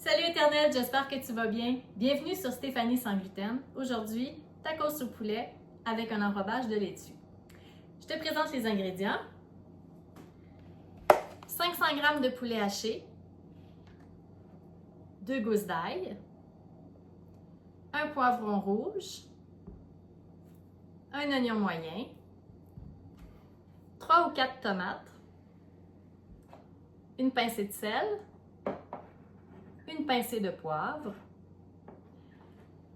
Salut Internet, j'espère que tu vas bien. Bienvenue sur Stéphanie sans gluten. Aujourd'hui, tacos au poulet avec un enrobage de laitue. Je te présente les ingrédients. 500 g de poulet haché, 2 gousses d'ail, un poivron rouge, un oignon moyen, 3 ou 4 tomates, une pincée de sel, une pincée de poivre,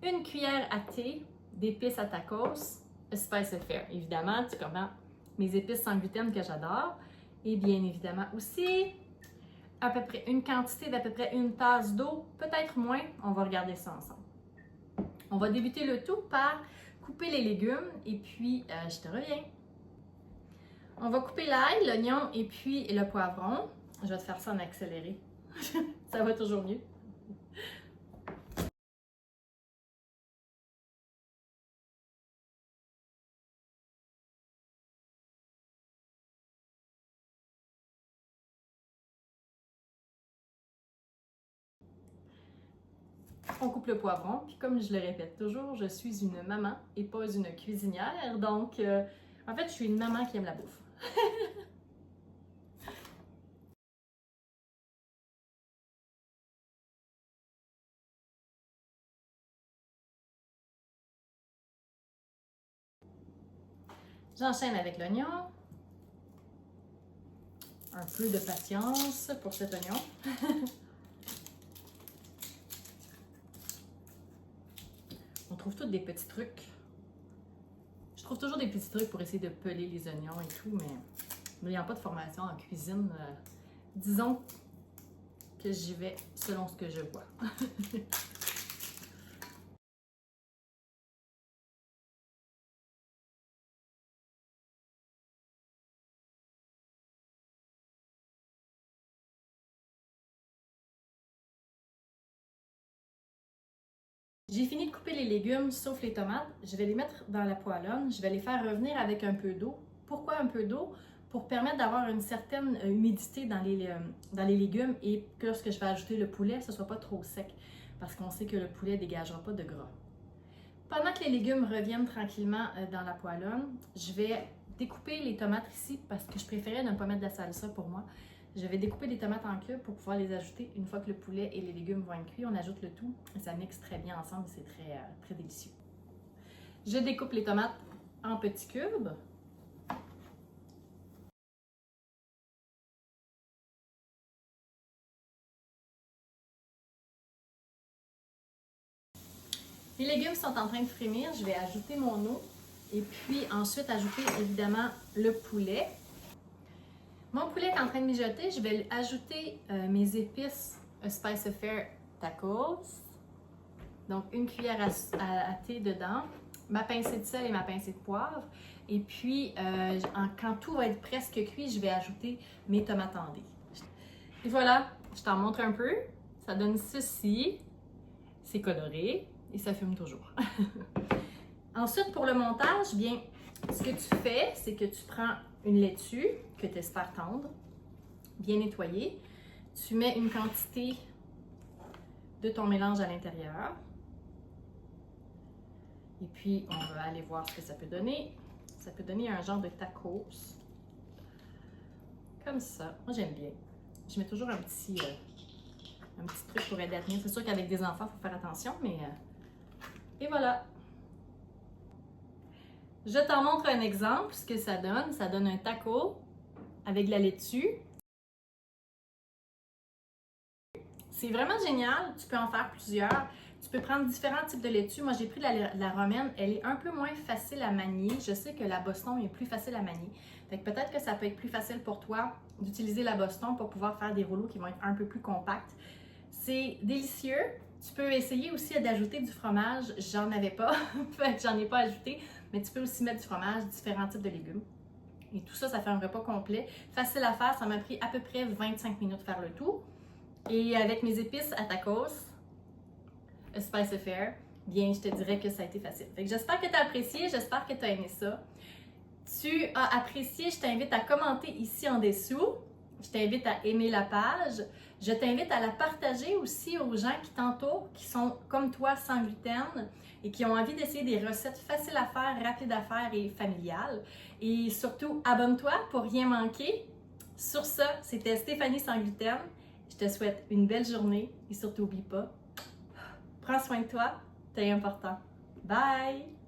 une cuillère à thé d'épices à tacos, Spice Affair. Évidemment, tu comprends mes épices sans gluten que j'adore. Et bien évidemment aussi, à peu près une quantité d'à peu près une tasse d'eau, peut-être moins. On va regarder ça ensemble. On va débuter le tout par couper les légumes et puis je te reviens. On va couper l'ail, l'oignon et puis le poivron. Je vais te faire ça en accéléré. Ça va toujours mieux. On coupe le poivron, puis comme je le répète toujours, je suis une maman et pas une cuisinière, donc en fait, je suis une maman qui aime la bouffe. J'enchaîne avec l'oignon. Un peu de patience pour cet oignon. On trouve tous des petits trucs. Je trouve toujours des petits trucs pour essayer de peler les oignons et tout, mais n'ayant pas de formation en cuisine, disons que j'y vais selon ce que je vois. J'ai fini de couper les légumes, sauf les tomates. Je vais les mettre dans la poêlonne. Je vais les faire revenir avec un peu d'eau. Pourquoi un peu d'eau? Pour permettre d'avoir une certaine humidité dans les légumes et que lorsque je vais ajouter le poulet, ce ne soit pas trop sec. Parce qu'on sait que le poulet ne dégagera pas de gras. Pendant que les légumes reviennent tranquillement dans la poêlonne, je vais découper les tomates ici parce que je préférais ne pas mettre de la salsa pour moi. Je vais découper des tomates en cubes pour pouvoir les ajouter une fois que le poulet et les légumes vont être cuits. On ajoute le tout et ça mixe très bien ensemble, c'est très délicieux. Je découpe les tomates en petits cubes. Les légumes sont en train de frémir, je vais ajouter mon eau et puis ensuite ajouter évidemment le poulet. Mon poulet est en train de mijoter, je vais ajouter mes épices Spice Affair Tacos. Donc une cuillère à thé dedans, ma pincée de sel et ma pincée de poivre. Et puis quand tout va être presque cuit, je vais ajouter mes tomates en dés. Et voilà, je t'en montre un peu. Ça donne ceci. C'est coloré et ça fume toujours. Ensuite, pour le montage, bien, ce que tu fais, c'est que tu prends une laitue que tu espères tendre, bien nettoyée. Tu mets une quantité de ton mélange à l'intérieur. Et puis, on va aller voir ce que ça peut donner. Ça peut donner un genre de tacos. Comme ça. Moi, j'aime bien. Je mets toujours un petit truc pour aider à tenir. C'est sûr qu'avec des enfants, il faut faire attention, mais... Et voilà! Je t'en montre un exemple, ce que ça donne. Ça donne un taco avec de la laitue. C'est vraiment génial. Tu peux en faire plusieurs. Tu peux prendre différents types de laitue. Moi, j'ai pris la romaine. Elle est un peu moins facile à manier. Je sais que la Boston est plus facile à manier. Fait que peut-être que ça peut être plus facile pour toi d'utiliser la Boston pour pouvoir faire des rouleaux qui vont être un peu plus compacts. C'est délicieux. Tu peux essayer aussi d'ajouter du fromage. J'en avais pas, fait que j'en ai pas ajouté. Mais tu peux aussi mettre du fromage, différents types de légumes. Et tout ça, ça fait un repas complet. Facile à faire. Ça m'a pris à peu près 25 minutes de faire le tout. Et avec mes épices à tacos, Spice Affair, bien, je te dirais que ça a été facile. Fait que j'espère que tu as apprécié, j'espère que tu as aimé ça. Tu as apprécié, je t'invite à commenter ici en dessous. Je t'invite à aimer la page. Je t'invite à la partager aussi aux gens qui t'entourent, qui sont comme toi sans gluten et qui ont envie d'essayer des recettes faciles à faire, rapides à faire et familiales. Et surtout, abonne-toi pour rien manquer. Sur ça, c'était Stéphanie sans gluten. Je te souhaite une belle journée et surtout, n'oublie pas, prends soin de toi, c'est important. Bye!